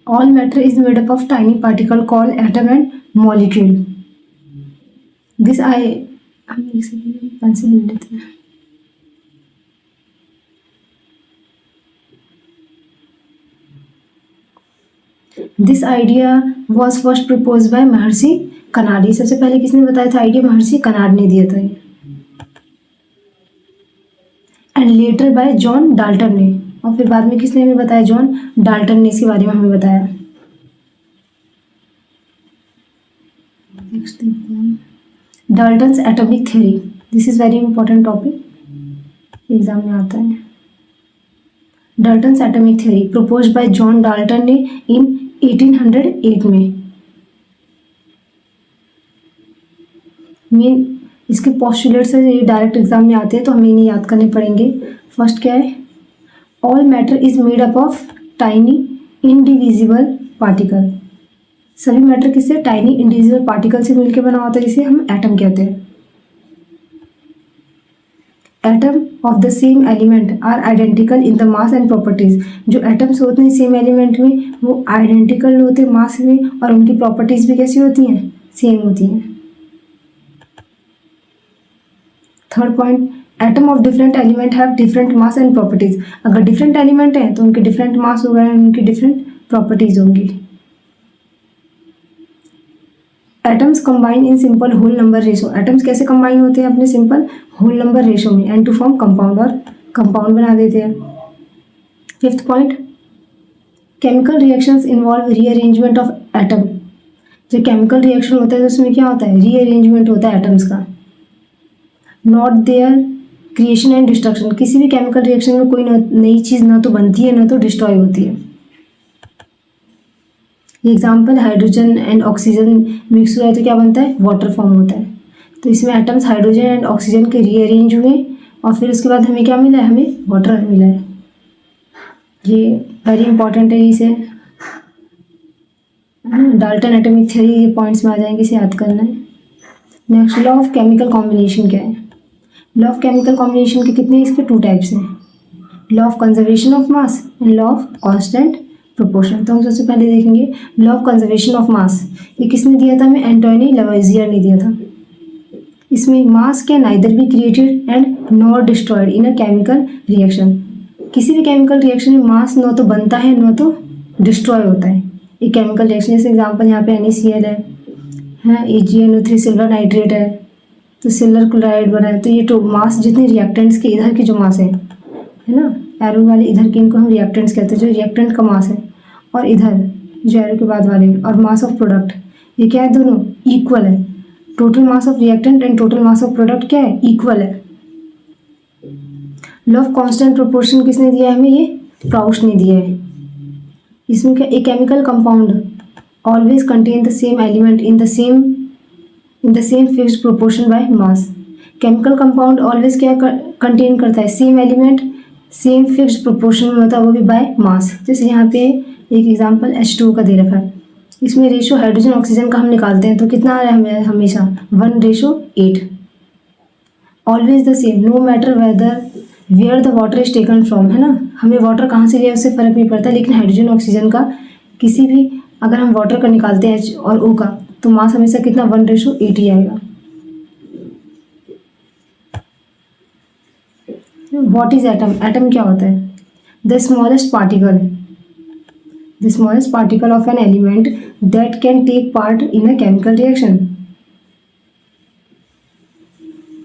All matter is made up of tiny particle called atom and molecule. This I हम pencil ले लेते हैं। This idea was first propose by Maharshi canard. ये सबसे पहले किसने बताया था आइडिया? महर्षि कनाड ने दिया था ये। And later bye John Dalton ने, और फिर बाद में किसने हमें बताया? जॉन डाल्टन ने इसके बारे में हमें बताया। नेक्स्ट देखते हैं Dalton's atomic theory. This is very important topic, exam में आता है। Dalton's atomic theory propose by John Dalton ने इन 1808 में। मेन इसके पोस्टुलेट्स है, ये डायरेक्ट एग्जाम में आते हैं तो हमें इन्हें याद करने पड़ेंगे। फर्स्ट क्या है? All matter is made up of tiny indivisible particle. सभी मैटर किससे? टाइनी इंडिविजुअल पार्टिकल से मिलकर बना होता है, जिसे हम एटम कहते हैं। Atom of the same element are identical in the mass and properties. जो एटम्स होते हैं सेम एलिमेंट में वो आइडेंटिकल होते हैं मास में, और उनकी प्रॉपर्टीज भी कैसी होती हैं? सेम होती हैं। Third point, atom of different element have different mass and properties. अगर डिफरेंट एलिमेंट हैं तो उनके डिफरेंट मास होगा, उनकी डिफरेंट प्रॉपर्टीज होंगी। Atoms combine in simple whole number ratio. Atoms कैसे कंबाइन होते हैं? अपने सिंपल होल नंबर रेशो में, एंड टू फॉर्म कंपाउंड, और कंपाउंड बना देते हैं। Fifth point, chemical reactions involve rearrangement of atom. जो केमिकल रिएक्शन होता है तो उसमें क्या होता है? रीअरेंजमेंट होता है एटम्स का। Not their creation and destruction. किसी भी केमिकल रिएक्शन में कोई नई चीज़ ना तो बनती है ना तो डिस्ट्रॉय होती है। Example, hydrogen and oxygen mix हुआ है तो क्या बनता है? वाटर फॉर्म होता है। तो इसमें एटम्स हाइड्रोजन एंड ऑक्सीजन के रीअरेंज हुए और फिर उसके बाद हमें क्या मिला है? हमें वाटर मिला है। ये वेरी इंपॉर्टेंट है, इसे डाल्टन एटॉमिक थ्योरी ये पॉइंट्स में आ जाएंगे, इसे याद करना है। Next, law of chemical combination क्या है? लॉ ऑफ केमिकल कॉम्बिनेशन के कितने? इसके 2 टाइप्स हैं, law of conservation of mass and law of constant proportion. तो हम सबसे पहले देखेंगे law of conservation of mass. ये किसने दिया था? हमें एंटोनी लवोइजियर ने दिया था। इसमें मास can neither be created and nor destroyed in a chemical reaction. किसी भी केमिकल रिएक्शन में मास न तो बनता है न तो डिस्ट्रॉय होता है। एक केमिकल रिएक्शन, जैसे एग्जाम्पल यहाँ पे NaCl है, AgNO3 सिल्वर नाइट्रेट है, तो सिल्वर क्लोराइड बना है। तो ये तो मास जितने रिएक्टेंट्स के इधर के जो मास है ना, एरो वाले इधर के, इनको हम रिएक्टेंट्स कहते हैं। जो रिएक्टेंट का मास है और इधर जो एरो के बाद वाले, और मास ऑफ प्रोडक्ट, ये क्या है? दोनों इक्वल है। Total mass of reactant and total mass of product क्या है? इक्वल है। लॉ ऑफ कांस्टेंट प्रोपोर्शन किसने दिया है हमें? ये प्राउस्ट ने दिया है। इसमें क्या? A chemical compound always contain the same element in the same fixed proportion by mass. Chemical compound always क्या कंटेन करता है? Same element same fixed proportion में होता है, वो भी बाय मास। जैसे यहाँ पे एक एग्जांपल H2O का दे रखा है, इसमें रेशो हाइड्रोजन ऑक्सीजन का हम निकालते हैं तो कितना आ रहा है हमें? हमेशा 1:8। Always the same no matter where the water is taken from, है ना। हमें वाटर कहाँ से लिया उससे फ़र्क नहीं पड़ता, लेकिन हाइड्रोजन ऑक्सीजन का किसी भी, अगर हम वाटर का निकालते हैं H और O का, तो मास हमेशा कितना? 1:8 ही आएगा। What is atom? एटम क्या होता है? The smallest particle of an element that can take part in a chemical reaction.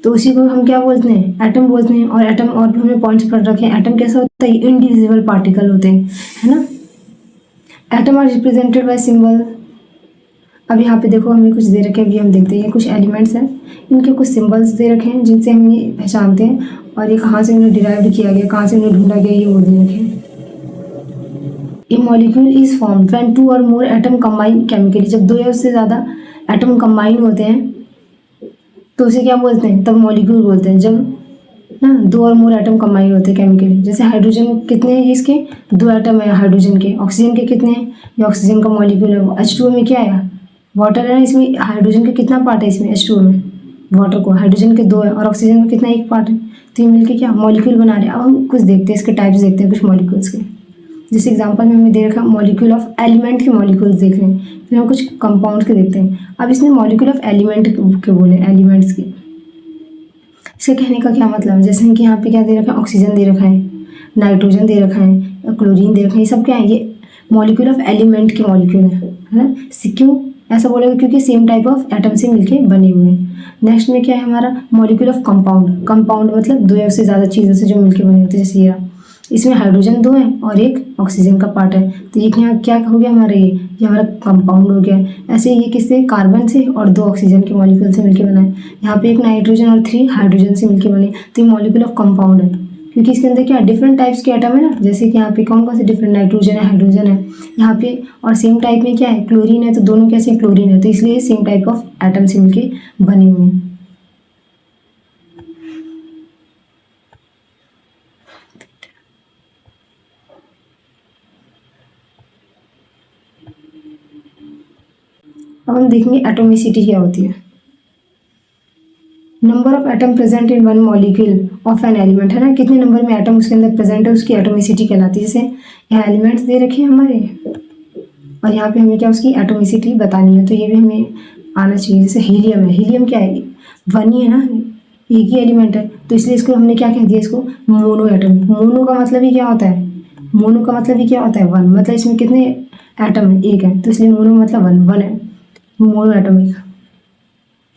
तो उसी को हम क्या बोलते हैं? एटम बोलते हैं। और एटम और भी हमने पॉइंट्स पढ़ रखे हैं। एटम कैसा होता है? इंडिविजिबल पार्टिकल होते हैं, है ना। Atom are represented by symbol. अब यहाँ पे देखो हमें कुछ दे रखे हैं, अभी हम देखते हैं। कुछ एलिमेंट्स हैं, इनके कुछ सिंबल्स दे रखे हैं जिनसे हम ये पहचानते हैं, और ये कहाँ से उन्हें डिराइव किया गया, कहाँ से उन्हें ढूंढा गया, ये वो दे रखे हैं। ए मॉलिक्यूल इज फॉर्म्ड व्हेन 2 और मोर एटम कंबाइन केमिकली। जब 2 या उससे ज़्यादा एटम कंबाइन होते हैं तो उसे क्या बोलते हैं? तब मॉलिक्यूल बोलते हैं। जब ना 2 और मोर एटम कंबाइन होते हैं केमिकली। जैसे हाइड्रोजन कितने हैं इसके? 2 एटम है हाइड्रोजन के। ऑक्सीजन के कितने हैं? ये ऑक्सीजन का मॉलिक्यूल है। H2O में क्या है? वाटर है। इसमें हाइड्रोजन का कितना पार्ट है? इसमें H2O में वाटर को, हाइड्रोजन के 2 है और ऑक्सीजन का कितना? 1 पार्ट है। तो ये मिलके क्या मॉलिक्यूल बना रहे हैं। अब हम कुछ देखते हैं, इसके टाइप्स देखते हैं कुछ मॉलिक्यूल्स के। जैसे एग्जांपल में हमें दे रखा है मॉलिक्यूल ऑफ एलिमेंट के मॉलिक्यूल्स देख रहे हैं, फिर हम कुछ कंपाउंड के देखते हैं। अब इसने मॉलिक्यूल ऑफ एलिमेंट के बोले, एलिमेंट्स के। इसके कहने का क्या मतलब है, जैसे कि यहाँ पे क्या दे रखा है, ऑक्सीजन दे रखा है, नाइट्रोजन दे रखा है, क्लोरीन दे रखा है, ये सब क्या है, ये मॉलिक्यूल ऑफ एलिमेंट के मॉलिक्यूल है ना। क्यों ऐसा बोलेगा, क्योंकि सेम टाइप ऑफ एटम से मिलके बने हुए हैं। नेक्स्ट में क्या है हमारा मॉलिक्यूल ऑफ कंपाउंड। कंपाउंड मतलब दो या उससे ज़्यादा चीज़ों से जो मिलके बने होते हैं, जैसे ये इसमें हाइड्रोजन 2 है और एक ऑक्सीजन का पार्ट है, तो ये यहाँ क्या हो गया हमारा, ये हमारा कंपाउंड हो गया। ऐसे ये किससे, कार्बन से और 2 ऑक्सीजन के मॉलिक्यूल से मिलके बना है। यहाँ पे एक नाइट्रोजन और 3 हाइड्रोजन से मिलके बने, तो ये मॉलिक्यूल ऑफ कंपाउंड है, क्योंकि इसके अंदर क्या डिफरेंट टाइप्स के एटम है ना। जैसे कि यहाँ पे कौन कौन से डिफरेंट, नाइट्रोजन है, हाइड्रोजन है यहाँ पे, और सेम टाइप में क्या है, क्लोरीन है, तो दोनों कैसे क्लोरीन है, तो इसलिए सेम टाइप ऑफ एटम से मिलके बने हुए हैं। अब हम देखेंगे एटोमिसिटी क्या होती है। Number of atom present in one molecule of an element, है ना, कितने नंबर में एटम उसके अंदर प्रेजेंट है, उसकी एटोमिसिटी कहलाती है। जैसे यहाँ एलिमेंट्स दे रखे हैं हमारे, और यहाँ पे हमें क्या उसकी एटोमिसिटी बतानी है, तो ये भी हमें आना चाहिए। जैसे हीलियम है, हीलियम क्या है, 1 ही है ना, एक ही एलिमेंट है, तो इसलिए इसको हमने क्या कह दिया, इसको मोनो एटम। मोनो का मतलब ही क्या होता है, मोनो का मतलब ही क्या होता है, 1, मतलब इसमें कितने एटम है, एक है, तो इसलिए मोनो मतलब 1 है, मोनो एटॉमिक।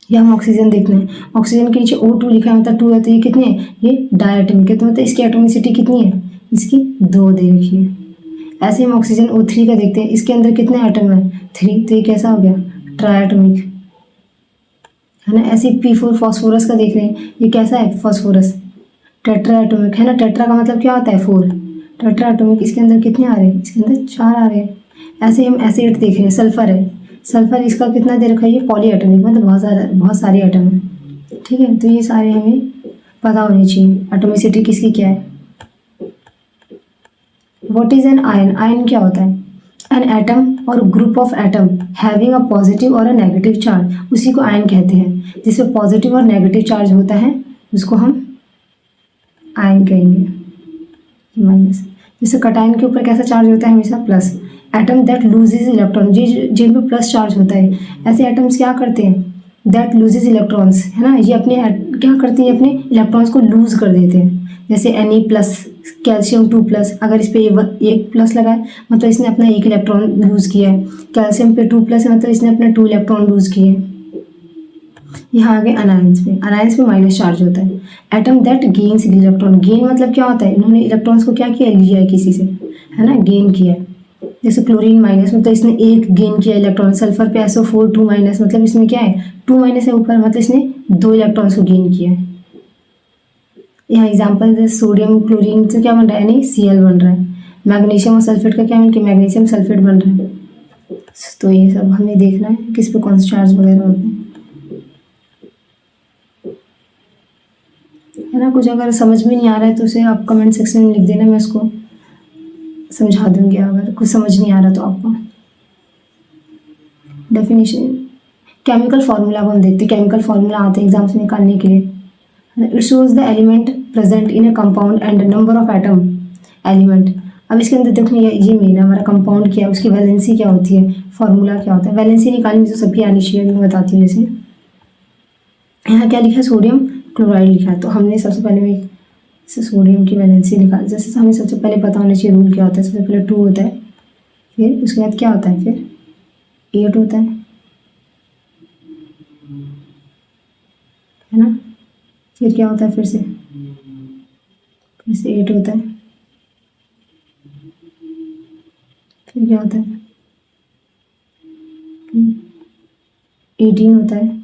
या हम ऑक्सीजन देखते हैं, ऑक्सीजन के नीचे O2 लिखा है, मतलब 2 है, तो ये कितने हैं, ये डायटोमिक है, तो मतलब इसकी एटोमिसिटी कितनी है, इसकी 2 दे रखी है। ऐसे हम ऑक्सीजन O3 का देखते हैं, इसके अंदर कितने एटम है, 3, तो ये कैसा हो गया, ट्राइएटॉमिक, है ना। ऐसे P4 फॉस्फोरस का देख रहे हैं, ये कैसा है, फॉस्फोरस, टेट्राएटॉमिक, है ना। टेट्रा का मतलब क्या होता है, 4, टेट्राएटॉमिक। इसके अंदर कितने आ रहे हैं, इसके अंदर 4 आ रहे हैं। ऐसे हम एसिड देख रहे हैं, सल्फर है, सल्फर इसका कितना दे रखा है, ये पॉली एटॉमिक, मतलब बहुत सारे एटम है, ठीक है। तो ये सारे हमें पता होने चाहिए, एटोमिसिटी किसकी क्या है। What is an ion, ion क्या होता है, एन एटम और group of atom having a positive और अ नेगेटिव चार्ज, उसी को आयन कहते हैं। जिसमें पॉजिटिव और नेगेटिव चार्ज होता है उसको हम आयन कहेंगे, माइनस। जैसे कटायन के ऊपर कैसा चार्ज होता है, हमेशा plus. Atom that loses electron, जिन पे प्लस चार्ज होता है, ऐसे एटम्स क्या करते हैं, दैट लूजेज इलेक्ट्रॉन्स, है ना, ये अपने क्या करते हैं, अपने इलेक्ट्रॉन्स को लूज कर देते हैं। जैसे Na+, कैल्शियम 2+, अगर इस पे 1 प्लस लगा है मतलब इसने अपना 1 इलेक्ट्रॉन लूज किया है, कैल्शियम पे 2+ है मतलब इसने अपना 2 इलेक्ट्रॉन लूज किए हैं। यहाँ आगे अनायंस पे, अनायंस पे माइनस चार्ज होता है। Atom that gains electron, gain मतलब क्या होता है, इन्होंने इलेक्ट्रॉन्स को क्या किया, लिया है किसी से, है ना, गेन किया है। जैसे क्लोरीन माइनस मतलब इसने 1 गेन किया इलेक्ट्रॉन, सल्फर पे SO4 2 माइनस मतलब इसमें क्या है, 2 माइनस है ऊपर, मतलब इसने 2 इलेक्ट्रॉन्स को गेन किया है। यहाँ एग्जाम्पल जैसे सोडियम क्लोरीन से क्या बन रहा है, नहीं Cl बन रहा है। मैग्नीशियम और सल्फेट का क्या मिलकर मैग्नीशियम सल्फेट बन रहा है। तो ये सब हमें देखना है किस पे कौन से चार्ज वगैरह होते हैं, है ना। कुछ अगर समझ में नहीं आ रहा है तो उसे आप कमेंट सेक्शन में लिख देना, मैं उसको समझा दूंगी अगर कुछ समझ नहीं आ रहा तो आपको। डेफिनेशन, केमिकल फार्मूला अब हम देखते हैं। केमिकल फार्मूला आते हैं एग्जाम्स में निकालने के लिए। It shows the element present in A compound and number of atom element. अब इसके अंदर देखो ये मेन है हमारा कंपाउंड क्या है, उसकी वैलेंसी क्या होती है, फार्मूला क्या होता है। वैलेंसी निकालनी तो सबकी आनी चाहिए, मैं बताती हूँ। जैसे यहाँ क्या लिखा है, सोडियम क्लोराइड लिखा है, तो हमने सबसे पहले में सोडियम की वैलेंसी निकाल। जैसे हमें सबसे पहले पता होना चाहिए रूल क्या होता है। सबसे पहले 2 होता है, फिर उसके बाद क्या होता है, फिर 8 होता है ना। फिर क्या होता है, फिर से 8 होता है, फिर क्या होता है, 18 होता है,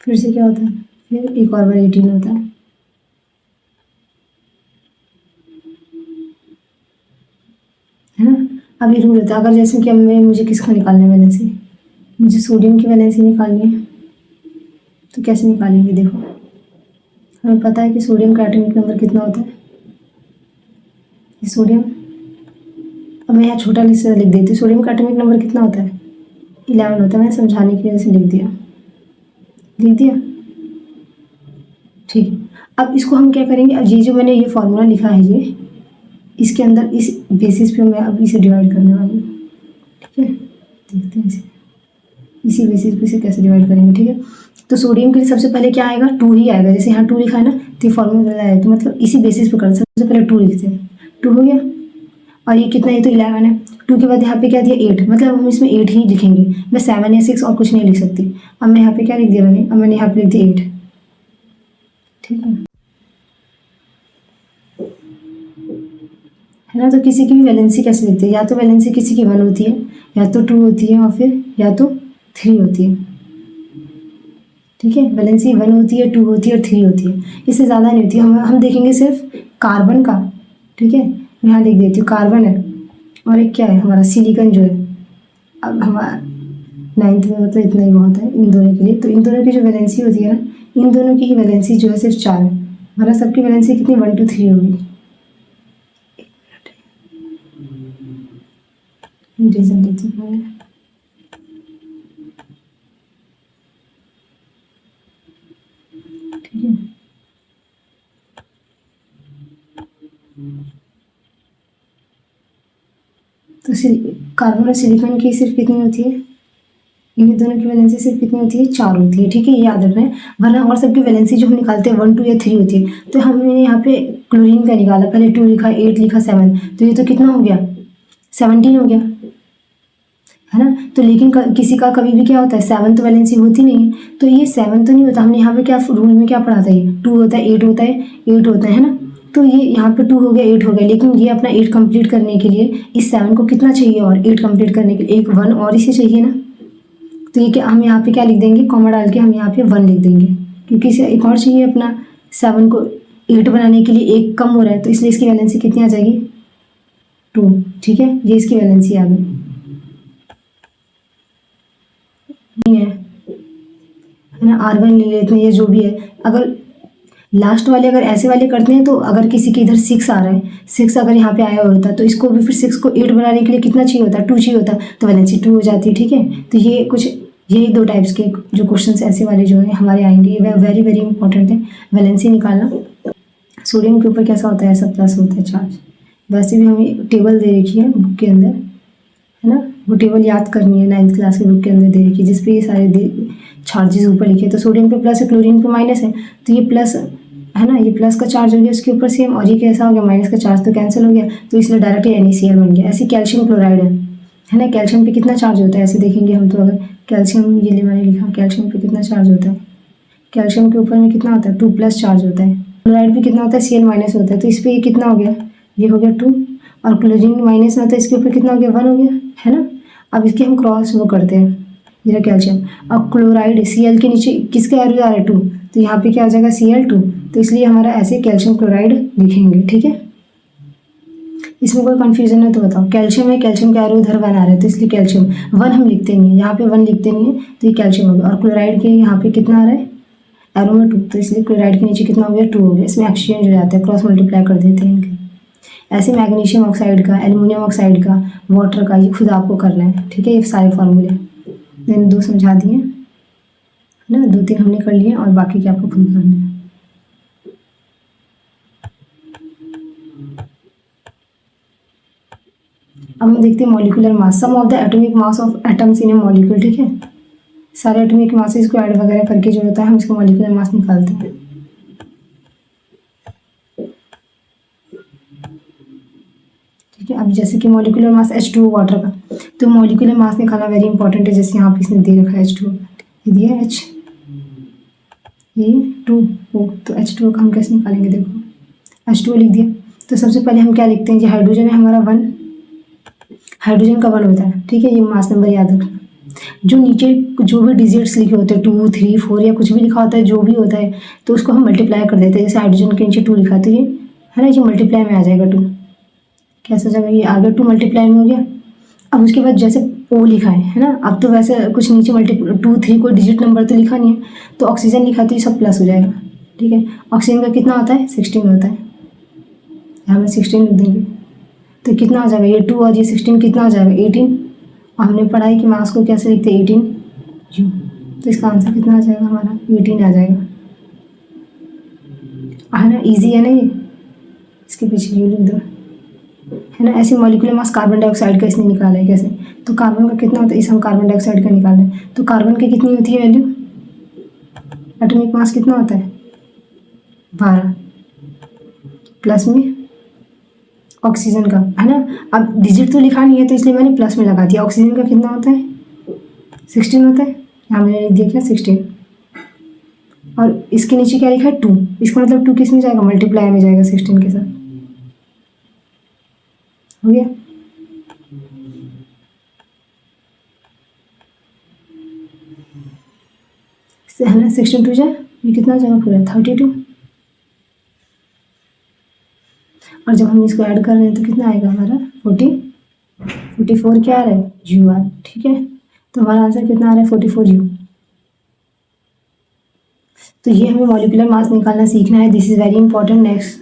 फिर से क्या होता है, फिर एक और बार 18 होता है ना। अब ये रूल होता है, अगर जैसे कि मुझे किसका निकालना है वैलेंसी, मुझे सोडियम की वैलेंसी निकालनी है, तो कैसे निकालेंगे। देखो हमें पता है कि सोडियम का एटॉमिक नंबर कितना होता है, ये सोडियम, अब मैं यहाँ छोटा लिख देती हूँ। सोडियम का एटॉमिक नंबर कितना होता है, 11 होता है। मैंने समझाने की वजह से लिख दिया। ठीक है। अब इसको हम क्या करेंगे, अब ये जो मैंने ये फॉर्मूला लिखा है ये, इसके अंदर इस बेसिस पे मैं अब इसे डिवाइड करने वाली हूँ। ठीक है, देखते हैं इसे इसी बेसिस पे इसे कैसे डिवाइड करेंगे। ठीक है, तो सोडियम के लिए सबसे पहले क्या आएगा, 2 ही आएगा। जैसे यहाँ 2 लिखा है ना, तो ये फॉर्मूला आया, तो मतलब इसी बेसिस पे कर सबसे पहले 2 लिखते हैं। 2 हो गया, और ये कितना, ये तो 11 है। 2 के बाद यहाँ पे क्या दिया, 8, मतलब हम इसमें 8 ही लिखेंगे। मैं 7 या 6 और कुछ नहीं लिख सकती। अब मैं यहाँ पे क्या लिख दिया मैंने, अब मैंने यहाँ पे लिख दिया 8। ठीक है ना। तो किसी की भी वैलेंसी कैसे लिखते हैं, या तो वैलेंसी किसी की 1 होती है, या तो 2 होती है, और फिर या तो 3 होती है। ठीक है, वैलेंसी 1 होती है, 2 होती है और 3 होती है, इससे ज़्यादा नहीं होती है। हम देखेंगे सिर्फ कार्बन का। ठीक है, मैं यहाँ लिख देती हूँ कार्बन है, और एक क्या है हमारा सिलिकॉन जो है। अब हमारा 9th में मतलब इतना ही बहुत है इन दोनों के लिए। तो इन दोनों की जो वैलेंसी होती है ना, इन दोनों की ही वैलेंसी जो है सिर्फ 4 है, वरना सबकी वैलेंसी कितनी 1 2 3 होगी। रीजन देती हूँ मैं। ठीक है, तो कार्बन और सिलिकॉन की सिर्फ कितनी होती है, इन दोनों की वैलेंसी सिर्फ कितनी होती है, 4 होती है। ठीक है, ये याद रखना है, वरना और सबकी वैलेंसी जो हम निकालते हैं 1 2 या 3 होती है। तो हमने यहाँ पे क्लोरीन का निकाला, पहले 2 लिखा, 8 लिखा, 7, तो ये तो कितना हो गया, 17 हो गया, है ना। तो लेकिन किसी का कभी भी क्या होता है, 7 तो वैलेंसी होती नहीं है, तो ये 7 तो नहीं होता। हमने यहाँ पे क्या रूल में क्या पढ़ा था, ये 2 होता है, 8 होता है, 8 होता है ना। तो ये यहाँ पे 2 हो गया, 8 हो गया, लेकिन ये अपना 8 कंप्लीट करने के लिए इस 7 को कितना चाहिए, और 8 कंप्लीट करने के लिए एक 1 और इसे चाहिए ना। तो ये क्या, हम यहाँ पे क्या लिख देंगे, कॉमा डाल के हम यहाँ पे 1 लिख देंगे, क्योंकि इसे एक और चाहिए अपना 7 को 8 बनाने के लिए, एक कम हो रहा है, तो इसलिए इसकी वैलेंसी कितनी आ जाएगी, 2। ठीक है, ये इसकी वैलेंसी आ गई। नहीं है ना, R1 ले लेते हैं, ये जो भी है। अगर लास्ट वाले अगर ऐसे वाले करते हैं, तो अगर किसी के इधर 6 आ रहा है, 6 अगर यहाँ पे आया होता, तो इसको भी फिर 6 को 8 बनाने के लिए कितना चाहिए होता, 2 चाहिए होता, तो वैलेंसी 2 हो जाती है। ठीक है, तो ये कुछ यही 2 टाइप्स के जो क्वेश्चन ऐसे वाले जो है हमारे आएंगे, ये वेरी वेरी इंपॉर्टेंट है, वैलेंसी निकालना। सोडियम के ऊपर कैसा होता है, ऐसा प्लस होता है चार्ज। वैसे भी हमें टेबल दे रखी है बुक के अंदर, है ना, वो टेबल याद करनी है, 9th क्लास की बुक के अंदर दे रखी है, जिसपे ये सारे चार्जेस ऊपर लिखे। तो सोडियम पे प्लस है, क्लोरीन पे माइनस है, तो ये प्लस है ना, ये प्लस का चार्ज हो गया उसके ऊपर सेम, और ये कैसा हो गया, माइनस का चार्ज, तो कैंसिल हो गया, तो इसलिए डायरेक्टली NaCl बन गया। ऐसे कैल्शियम क्लोराइड है ना, कैल्शियम पे कितना चार्ज होता है, ऐसे देखेंगे हम। तो अगर कैल्शियम, ये मैंने लिखा कैल्शियम पे कितना चार्ज होता है, कैल्शियम के ऊपर में कितना होता है, 2+ चार्ज होता है। क्लोराइड पे कितना होता है, Cl- होता है, तो इस पर ये कितना हो गया, ये हो गया 2, और क्लोरीन माइनस में होता है, इसके ऊपर कितना हो गया, 1 हो गया, है ना। अब इसके हम क्रॉस वो करते हैं, ये कैल्शियम। अब क्लोराइड Cl के नीचे किसका एरो आ रहा है, 2, तो यहाँ पे क्या हो जाएगा, Cl2, तो इसलिए हमारा ऐसे कैल्शियम क्लोराइड लिखेंगे। ठीक है, इसमें कोई कंफ्यूजन है तो बताओ। कैल्शियम है, कैल्शियम का एरो इधर 1 आ रहा है, तो इसलिए कैल्शियम 1 हम लिखते नहीं है, यहाँ पे 1 लिखते नहीं है, तो ये कैल्शियम हो गया। और क्लोराइड के यहाँ पे कितना आ रहा है, एरो में 2, तो इसलिए क्लोराइड के नीचे कितना हो गया, 2 हो गया। इसमें एक्सचेंज हो जाता है, क्रॉस मल्टीप्लाई कर देते हैं इनके। ऐसे मैग्नीशियम ऑक्साइड का, एल्युमिनियम ऑक्साइड का, वाटर का, ये खुद आपको करना है। ठीक है, ये सारे फार्मूले मैंने 2 समझा दिए ना, 2-3 हमने कर लिए, और बाकी के आपको खुद करना है। अब हम देखते हैं molecular mass, sum of the atomic mass of atoms in a molecule. ठीक है, सारे एटॉमिक मासेस को ऐड वगैरह करके जो होता है, हम इसको मॉलिक्यूलर मास निकालते हैं। ठीक है, अब जैसे कि मॉलिक्यूलर मास H2O वाटर का, तो मॉलिक्यूलर मास निकालना वेरी इंपॉर्टेंट है। जैसे यहाँ पे इसने दे रखा है H2O, ये दिया है H2O, तो H2O का हम कैसे निकालेंगे, देखो H2O लिख दिया, तो सबसे पहले हम क्या लिखते हैं, ये हाइड्रोजन है हमारा 1, हाइड्रोजन का 1 होता है। ठीक है, ये मास नंबर याद रखना। जो नीचे जो भी डिजिट्स लिखे होते हैं 2 3 4 या कुछ भी लिखा होता है, जो भी होता है, तो उसको हम मल्टीप्लाई कर देते हैं। जैसे हाइड्रोजन के नीचे 2 लिखा है, तो ये है ना, ये मल्टीप्लाई में आ जाएगा 2, कैसा जगह, ये आ गया 2 मल्टीप्लाई में हो गया। अब उसके बाद जैसे O लिखा है ना, अब तो वैसे कुछ नीचे 2 3 कोई डिजिट नंबर तो लिखा नहीं है, तो ऑक्सीजन लिखा तो ये सब प्लस हो जाएगा। ठीक है, ऑक्सीजन का कितना होता है, 16 होता है, यहाँ में 16 लिख देंगे, तो कितना हो जाएगा, ये 2 और ये 16 कितना हो जाएगा, 18। और हमने पढ़ा है कि मास को कैसे लिखते हैं, 18 जूल, तो इसका आंसर कितना आ जाएगा हमारा, 18 आ जाएगा। है ना, इजी है ना ये, इसके पीछे ये लिख दो, है ना। ऐसे मॉलिक्यूलर मास कार्बन डाइऑक्साइड का इसने निकाला है कैसे, तो कार्बन का कितना होता है, इस हम कार्बन डाइऑक्साइड का निकाल रहे हैं, तो कार्बन की कितनी होती है वैल्यू, एटॉमिक मास कितना होता है 12, प्लस में ऑक्सीजन का, है ना। अब डिजिट तो लिखा नहीं है तो इसलिए मैंने प्लस में लगा दिया। ऑक्सीजन का कितना होता है 16 होता है, यहाँ मैंने लिख दिया क्या 16, और इसके नीचे क्या लिखा है 2, इसका मतलब 2 किस में जाएगा, मल्टीप्लाई में जाएगा 16 के साथ, हो गया। है ना, 16 2 जाए, ये कितना हो जाएगा पूरा 32, और जब हम इसको ऐड कर रहे हैं तो कितना आएगा हमारा 44 क्या आ रहा है यू आर, ठीक है। तो हमारा आंसर कितना आ रहा है 44 यू। तो ये हमें मॉलिक्यूलर मास निकालना सीखना है, this is very important. Next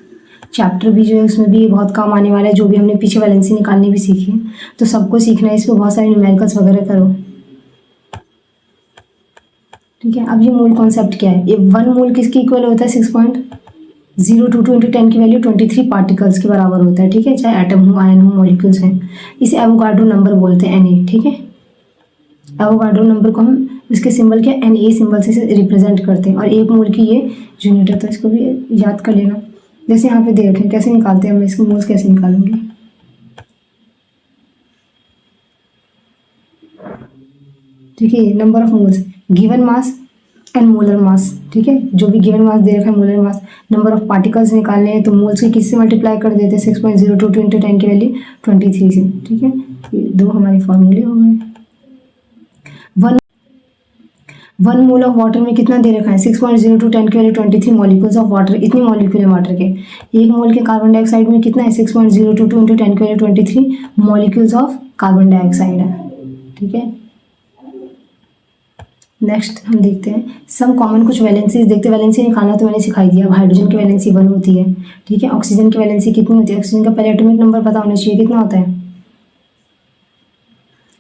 chapter भी जो है उसमें भी बहुत काम आने वाला है, जो भी हमने पीछे वैलेंसी निकालनी भी सीखी है, तो सबको सीखना है, इस पर बहुत सारे न्यूमेरिकल्स वगैरह करो, ठीक है। अब ये मोल कॉन्सेप्ट क्या है, ये 1 मोल किसके इक्वल होता है 6.022 इंटू 10 की वैल्यू 23 पार्टिकल्स के बराबर होता है, ठीक है, चाहे एटम हो, आयन हो, मॉलिक्यूल्स हैं। इसे एवोगाड्रो नंबर बोलते हैं, Na, ठीक है। एवोगाड्रो नंबर को हम इसके सिंबल क्या Na सिंबल से रिप्रेजेंट करते हैं, और 1 मोल की ये यूनिट है, तो इसको भी याद कर लेना। जैसे यहाँ पे दे रखें, कैसे निकालते हैं हम इसके मोल्स, कैसे निकालेंगे, ठीक है। Number of moles, given mass and molar mass, ठीक है, जो भी गिवन मास दे रखा है molar mass. Number of particles निकालने हैं तो मोल्स के किससे मल्टीप्लाई कर देते हैं 6.022 इंटू 10 की वैल्यू 23 से, ठीक है। ये दो हमारे फॉर्मूले हो गए। वन मोल ऑफ वाटर में कितना दे रखा है 6.02 10 की वैल्यू 23 मॉलिक्यूल्स ऑफ वाटर, इतनी मॉलिक्यूल है वाटर के। 1 मोल के कार्बन डाइऑक्साइड में कितना है 6.022 इंटू 10 की value 23 molecules of carbon dioxide है, ठीक है। नेक्स्ट हम देखते हैं सम कॉमन कुछ वैलेंसीज देखते हैं। वैलेंसी निकालना तो मैंने सिखाई दिया। अब हाइड्रोजन की वैलेंसी 1 होती है, ठीक है। ऑक्सीजन की वैलेंसी कितनी होती है, ऑक्सीजन का पहले एटॉमिक नंबर पता होना चाहिए, कितना होता है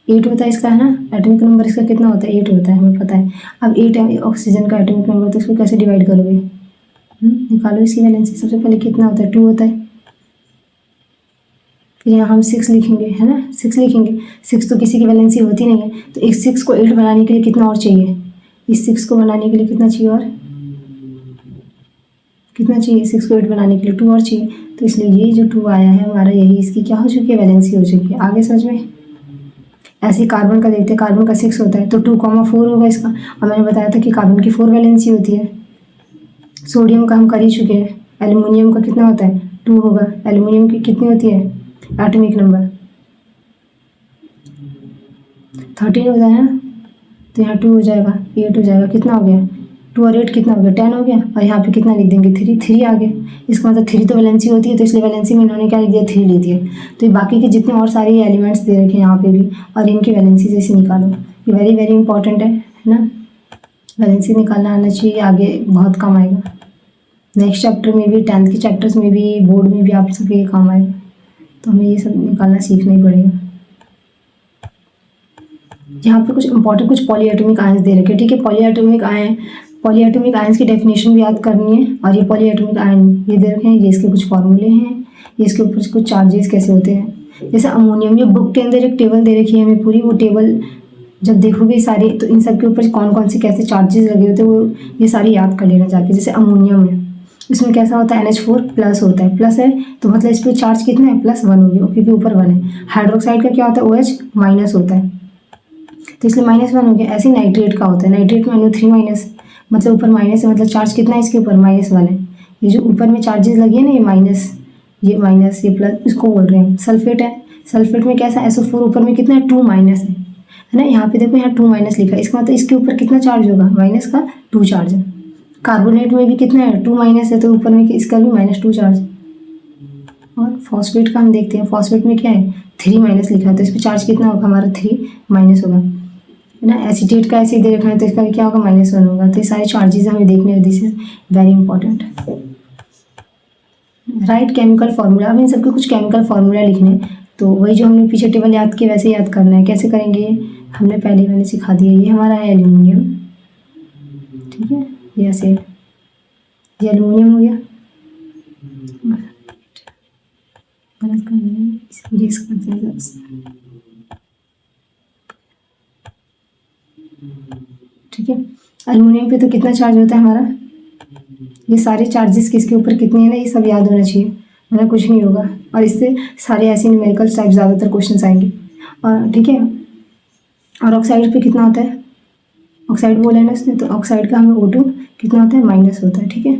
8 होता है इसका, है ना। एटॉमिक नंबर इसका कितना होता है 8 होता है, हमें पता है। अब 8 है ऑक्सीजन का एटॉमिक नंबर, तो इसको कैसे डिवाइड करोगे, निकालो इसकी वैलेंसी। सबसे पहले कितना होता है 2 होता है, फिर यहाँ हम 6 लिखेंगे, है ना, 6 लिखेंगे। 6 तो किसी की वैलेंसी होती नहीं है, तो इस 6 को 8 बनाने के लिए कितना और चाहिए, इस 6 को बनाने के लिए कितना चाहिए, और कितना चाहिए 6 को 8 बनाने के लिए 2 और चाहिए। तो इसलिए ये जो 2 आया है हमारा, यही इसकी क्या हो चुकी है वैलेंसी हो चुकी है। आगे समझ में। ऐसे कार्बन का देखते हैं, कार्बन का 6 होता है तो 2,4 होगा इसका, और मैंने बताया था कि कार्बन की 4 वैलेंसी होती है। सोडियम का हम कर ही चुके हैं। एल्युमिनियम का कितना होता है 2 होगा। एल्युमिनियम की कितनी होती है एटॉमिक नंबर 13 होता है ना, तो यहाँ 2 हो जाएगा, 8 हो जाएगा, कितना हो गया 2 और 8 कितना हो गया 10 हो गया। और यहाँ पे कितना लिख देंगे 3 आ गया। इसका मतलब 3 तो वैलेंसी होती है, तो इसलिए वैलेंसी में इन्होंने क्या लिख दिया 3 लिख दिया। तो ये बाकी के जितने और सारे एलिमेंट्स दे रखे हैं यहाँ पे भी, और इनकी वैलेंसी जैसे निकालो, ये वेरी वेरी इंपॉर्टेंट है ना। वैलेंसी निकालना आना चाहिए, आगे बहुत काम आएगा। नेक्स्ट चैप्टर में भी, 10th के चैप्टर्स में भी, बोर्ड में भी आप सबके ये काम आएगा, तो हमें ये सब निकालना सीखना ही पड़ेगा। यहाँ पे कुछ इंपॉर्टेंट कुछ पॉलीएटॉमिक आयंस दे रखे हैं, ठीक है। पॉलीएटॉमिक आयंस की डेफिनेशन भी याद करनी है। और ये पॉलीएटॉमिक आयन ये दे रखे हैं, ये इसके कुछ फॉर्मूले हैं, ये इसके ऊपर कुछ चार्जेस कैसे होते हैं। जैसे अमोनियम, ये बुक के अंदर एक टेबल दे रखी है हमें पूरी, वो टेबल जब देखोगे सारी, तो इन सब के ऊपर कौन कौन से कैसे चार्जेस लगे होते हैं वो ये सारी याद कर लेना जाके। जैसे अमोनियम है, इसमें कैसा होता है NH4 प्लस होता है, प्लस है तो मतलब इस पर चार्ज कितना है +1 हो गया, क्योंकि ऊपर 1 है। हाइड्रोक्साइड का क्या होता है OH माइनस होता है, तो इसलिए -1 हो गया। ऐसे नाइट्रेट का होता है, नाइट्रेट में NO3 माइनस, मतलब ऊपर माइनस है, मतलब चार्ज कितना है इसके ऊपर -1 है। ये जो ऊपर में चार्जेस लगी है ना, ये माइनस, ये प्लस, इसको बोल रहे हैं। सल्फेट है, सल्फेट में कैसा SO4 ऊपर में कितना है 2 माइनस है ना। यहाँ पे देखो यहाँ 2 माइनस लिखा है, इसका मतलब इसके ऊपर कितना चार्ज होगा माइनस का 2 चार्ज है। कार्बोनेट में भी कितना है 2 माइनस है, तो ऊपर में इसका भी -2 चार्ज। और फॉस्फेट का हम देखते हैं, फॉस्फेट में क्या है 3 माइनस लिखा है, तो इस पर चार्ज कितना होगा हमारा 3 माइनस होगा, है ना। एसीटेट का ऐसे दे रखा है, तो इसका भी क्या होगा -1 होगा। तो ये सारे चार्जेस हमें देखने हैं, this is very important. Right chemical formula, अब इन सबके कुछ केमिकल फार्मूला लिखने हैं, तो वही जो हमने पीछे टेबल याद किया वैसे याद करना है। कैसे करेंगे हमने पहले मैंने सिखा दिया। ये हमारा है एल्यूमिनियम, ठीक है, ये ऐसे, ये एल्यूमिनियम हो गया, गलत कर दिया, इसको इरेज करते हैं इधर से। ठीक है, एल्युमिनियम पे तो कितना चार्ज होता है हमारा, ये सारे चार्जेस किसके ऊपर कितने हैं ना, ये सब याद होना चाहिए, वरना कुछ नहीं होगा। और इससे सारे ऐसे न्यूमेरिकल टाइप ज़्यादातर क्वेश्चंस आएंगे। और ठीक है, और ऑक्साइड पे कितना होता है, ऑक्साइड बोला है ना इसने, तो ऑक्साइड का हमें O2 कितना होता है, माइनस होता है। ठीक है,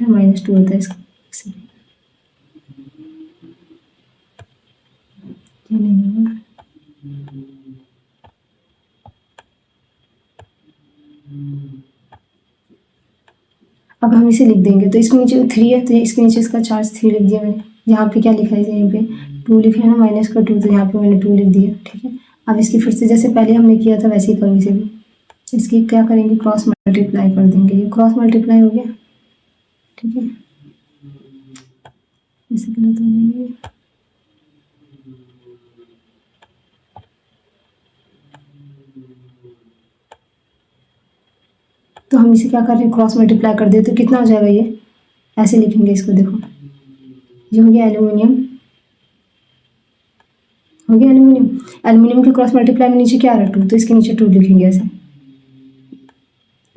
-2 होता है इसका, ये नहीं होगा। अब हम इसे लिख देंगे, तो इसके नीचे 3 है, तो इसके नीचे इसका चार्ज 3 लिख दिया मैंने। यहाँ पे क्या लिखा है, यहाँ पे 2 लिखा है ना, -2, तो यहाँ पे मैंने 2 लिख दिया। ठीक है, अब इसकी फिर से जैसे पहले हमने किया था वैसे ही करो इसे भी। इसकी क्या करेंगे, क्रॉस मल्टीप्लाई कर देंगे, ये क्रॉस मल्टीप्लाई हो गया। ठीक है, इसे गलत हो जाएंगे, तो हम इसे क्या कर रहे हैं, क्रॉस मल्टीप्लाई कर दे, तो कितना हो जाएगा, ये ऐसे लिखेंगे इसको, देखो ये हो गया एल्यूमिनियम, हो गया एल्यूमिनियम। एल्यूमिनियम के क्रॉस मल्टीप्लाई में नीचे क्या आ रहा है, 2, तो इसके नीचे 2 लिखेंगे ऐसे।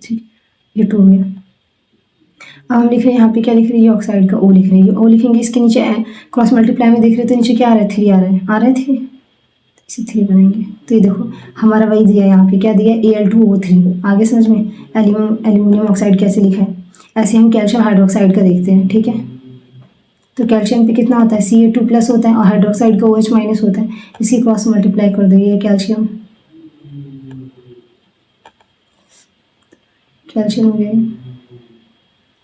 ठीक, ये 2 हो गया। अब हम लिख रहे हैं यहाँ पे क्या लिख रहे हैं, ये ऑक्साइड का O लिख रहे हैं, ये O लिखेंगे, इसके नीचे क्रॉस मल्टीप्लाई में देख रहे हैं तो नीचे क्या आ रहा है, 3 आ रहा है 3, इसे 3 बनाएंगे। तो ये देखो हमारा वही दिया है, यहाँ पे क्या दिया है, Al2O3। आगे समझ में, एल्यूमिनियम ऑक्साइड कैसे लिखा है, ऐसे हम कैल्शियम हाइड्रोक्साइड का देखते हैं। ठीक है, तो कैल्शियम पे कितना होता है, Ca2+ होता है, और हाइड्रोक्साइड का OH- होता है, इसकी क्रॉस मल्टीप्लाई कर दो, ये कैल्शियम, कैल्शियम हो गया।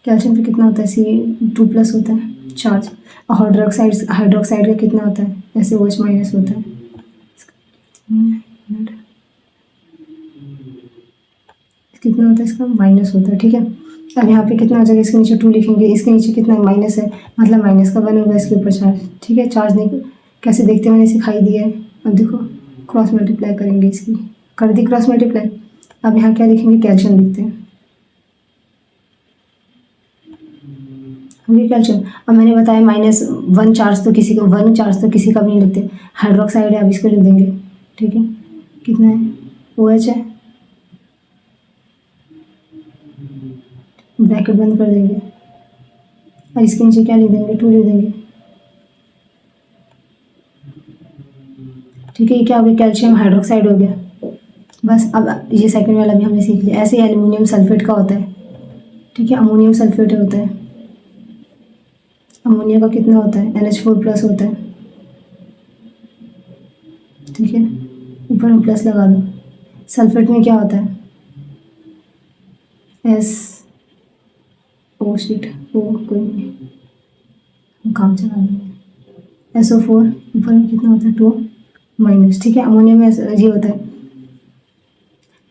कैल्शियम पे कितना होता है, Ca2+ होता है चार्ज, और हाइड्रोक्साइड का कितना होता है, ऐसे OH- होता है। कितना होता है इसका, माइनस होता है। ठीक है, अब यहाँ पे कितना आ जाएगा, इसके नीचे 2 लिखेंगे, इसके नीचे कितना माइनस है, मतलब माइनस का 1 होगा इसके ऊपर चार्ज। ठीक है, चार्ज नहीं कैसे देखते हैं, मैंने सिखाई दिया है। अब देखो क्रॉस मल्टीप्लाई करेंगे, इसकी कर दी क्रॉस मल्टीप्लाई। अब यहाँ क्या लिखेंगे, कैल्शियम लिखते हैं, ये कैल्शियम। अब मैंने बताया -1 चार्ज तो किसी का, 1 चार्ज तो किसी का भी नहीं लिखते। हाइड्रोक्साइड है, अब इसको लिख देंगे। ठीक है, कितना है, OH है, ब्रैकेट बंद कर देंगे, और इसके नीचे क्या लिख देंगे, 2 लिख देंगे। ठीक है, ये क्या हो गया, कैल्शियम हाइड्रोक्साइड हो गया। बस अब ये सेकंड वाला भी हमने सीख लिया। ऐसे एल्यूमिनियम सल्फेट का होता है। ठीक है, अमोनियम सल्फेट होता है, अमोनिया का कितना होता है, NH4+ होता है। ठीक है, ऊपर में प्लस लगा दो। सल्फेट में क्या होता है, SO शीट, O कोई नहीं, हम काम चला लेंगे। SO4, ऊपर में कितना होता है, 2-। ठीक है, अमोनिया में ये होता है,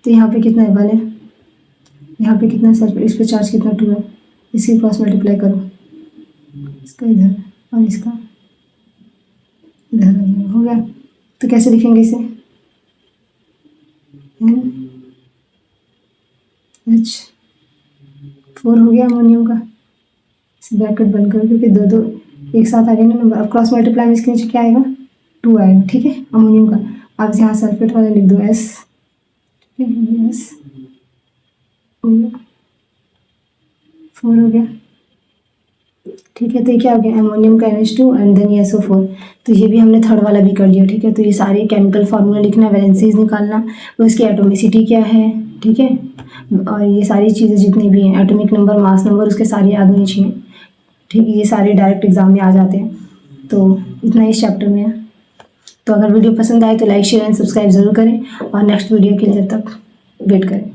तो यहाँ पे कितना है, 1 है, यहाँ पे कितना है सल्फेट, इस पे चार्ज कितना, 2 है, इसकी क्रॉस मल्टीप्लाई करो, इसका इधर और इसका इधर हो गया। तो कैसे लिखेंगे इसे, NH4 हो गया अमोनियम का, इसे ब्रैकेट बंद करो, क्योंकि दो दो एक साथ आ गए ना नंबर। अब क्रॉस मल्टीप्लाई में इसके नीचे क्या आएगा, 2 आएगा। ठीक है, अमोनियम का। अब यहाँ सल्फेट वाला लिख दो, S। ठीक है, S 4 हो गया। ठीक है, तो ये क्या हो गया, अमोनियम का NH2 एंड देन SO4। तो ये भी हमने थर्ड वाला भी कर लिया। ठीक है, तो ये सारे केमिकल फार्मूला लिखना, वैलेंसीज निकालना, उसकी एटोमिसिटी क्या है। ठीक है, और ये सारी चीज़ें जितनी भी हैं, एटॉमिक नंबर, मास नंबर, उसके सारे याद होनी चाहिए। ठीक है, ये सारे डायरेक्ट एग्जाम में आ जाते हैं। तो इतना इस चैप्टर में है। तो अगर वीडियो पसंद आए तो लाइक, शेयर एंड सब्सक्राइब ज़रूर करें, और नेक्स्ट वीडियो के लिए जब तक वेट करें।